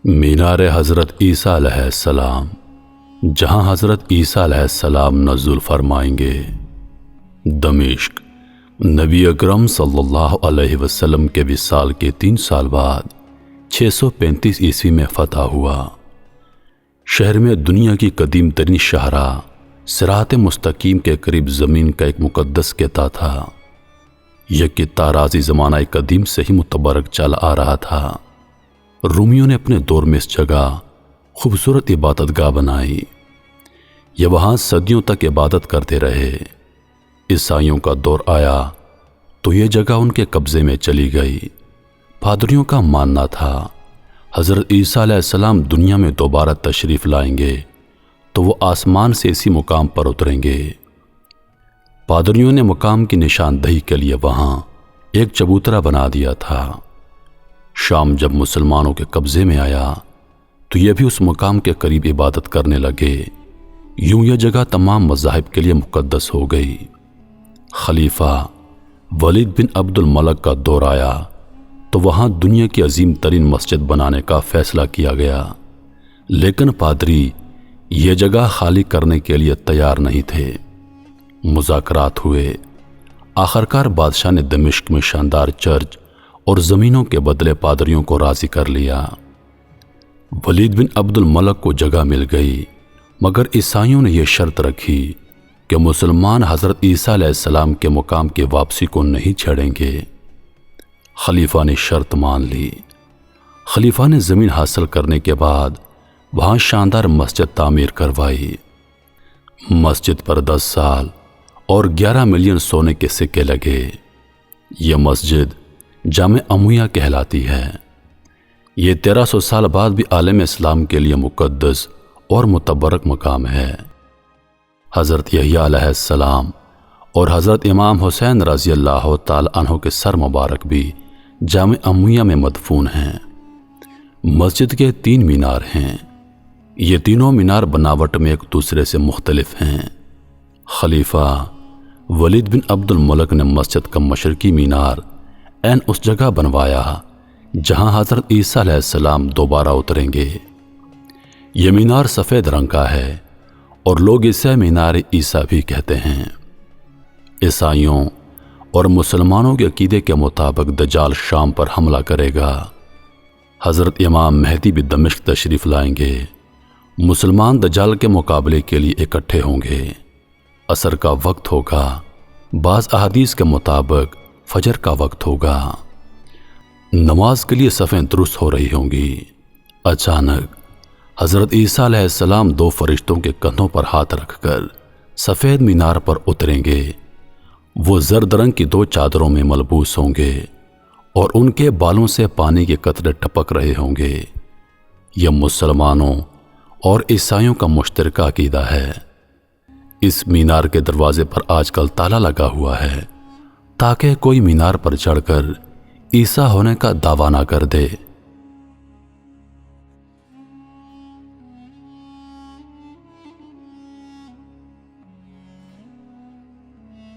مینار حضرت عیسیٰ علیہ السلام، جہاں حضرت عیسیٰ علیہ السلام نزول فرمائیں گے۔ دمشق، نبی اکرم صلی اللہ علیہ وسلم کے وصال کے 3 سال بعد 635 عیسوی میں فتح ہوا۔ شہر میں دنیا کی قدیم ترین شاہراہ صراط مستقیم کے قریب زمین کا ایک مقدس قطعہ تھا۔ یہ قطعہ راضی زمانہ قدیم سے ہی متبرک چل آ رہا تھا۔ رومیوں نے اپنے دور میں اس جگہ خوبصورت عبادت گاہ بنائی۔ یہ وہاں صدیوں تک عبادت کرتے رہے۔ عیسائیوں کا دور آیا تو یہ جگہ ان کے قبضے میں چلی گئی۔ پادریوں کا ماننا تھا حضرت عیسیٰ علیہ السلام دنیا میں دوبارہ تشریف لائیں گے تو وہ آسمان سے اسی مقام پر اتریں گے۔ پادریوں نے مقام کی نشاندہی کے لیے وہاں ایک چبوترا بنا دیا تھا۔ شام جب مسلمانوں کے قبضے میں آیا تو یہ بھی اس مقام کے قریب عبادت کرنے لگے۔ یوں یہ جگہ تمام مذاہب کے لیے مقدس ہو گئی۔ خلیفہ ولید بن عبد الملک کا دور آیا تو وہاں دنیا کی عظیم ترین مسجد بنانے کا فیصلہ کیا گیا، لیکن پادری یہ جگہ خالی کرنے کے لیے تیار نہیں تھے۔ مذاکرات ہوئے۔ آخرکار بادشاہ نے دمشق میں شاندار چرچ اور زمینوں کے بدلے پادریوں کو راضی کر لیا۔ ولید بن عبد الملک کو جگہ مل گئی، مگر عیسائیوں نے یہ شرط رکھی کہ مسلمان حضرت عیسیٰ علیہ السلام کے مقام کی واپسی کو نہیں چھیڑیں گے۔ خلیفہ نے شرط مان لی۔ خلیفہ نے زمین حاصل کرنے کے بعد وہاں شاندار مسجد تعمیر کروائی۔ مسجد پر 10 سال اور 11 ملین سونے کے سکے لگے۔ یہ مسجد جامع امویہ کہلاتی ہے۔ یہ 1300 سال بعد بھی عالم اسلام کے لیے مقدس اور متبرک مقام ہے۔ حضرت یحییٰ علیہ السلام اور حضرت امام حسین رضی اللہ تعالی عنہ کے سر مبارک بھی جامع امویہ میں مدفون ہیں۔ مسجد کے 3 مینار ہیں۔ یہ تینوں مینار بناوٹ میں ایک دوسرے سے مختلف ہیں۔ خلیفہ ولید بن عبد الملک نے مسجد کا مشرقی مینار عین اس جگہ بنوایا جہاں حضرت عیسیٰ علیہ السلام دوبارہ اتریں گے۔ یہ مینار سفید رنگ کا ہے اور لوگ اسے مینار عیسیٰ بھی کہتے ہیں۔ عیسائیوں اور مسلمانوں کے عقیدے کے مطابق دجال شام پر حملہ کرے گا۔ حضرت امام مہدی بھی دمشق تشریف لائیں گے۔ مسلمان دجال کے مقابلے کے لیے اکٹھے ہوں گے۔ عصر کا وقت ہوگا۔ بعض احادیث کے مطابق فجر کا وقت ہوگا۔ نماز کے لیے صفیں درست ہو رہی ہوں گی۔ اچانک حضرت عیسیٰ علیہ السلام 2 فرشتوں کے کندھوں پر ہاتھ رکھ کر سفید مینار پر اتریں گے۔ وہ زرد رنگ کی 2 چادروں میں ملبوس ہوں گے اور ان کے بالوں سے پانی کے قطرے ٹپک رہے ہوں گے۔ یہ مسلمانوں اور عیسائیوں کا مشترکہ عقیدہ ہے۔ اس مینار کے دروازے پر آج کل تالا لگا ہوا ہے تاکہ کوئی مینار پر چڑھ کر عیسیٰ ہونے کا دعویٰ نہ کر دے۔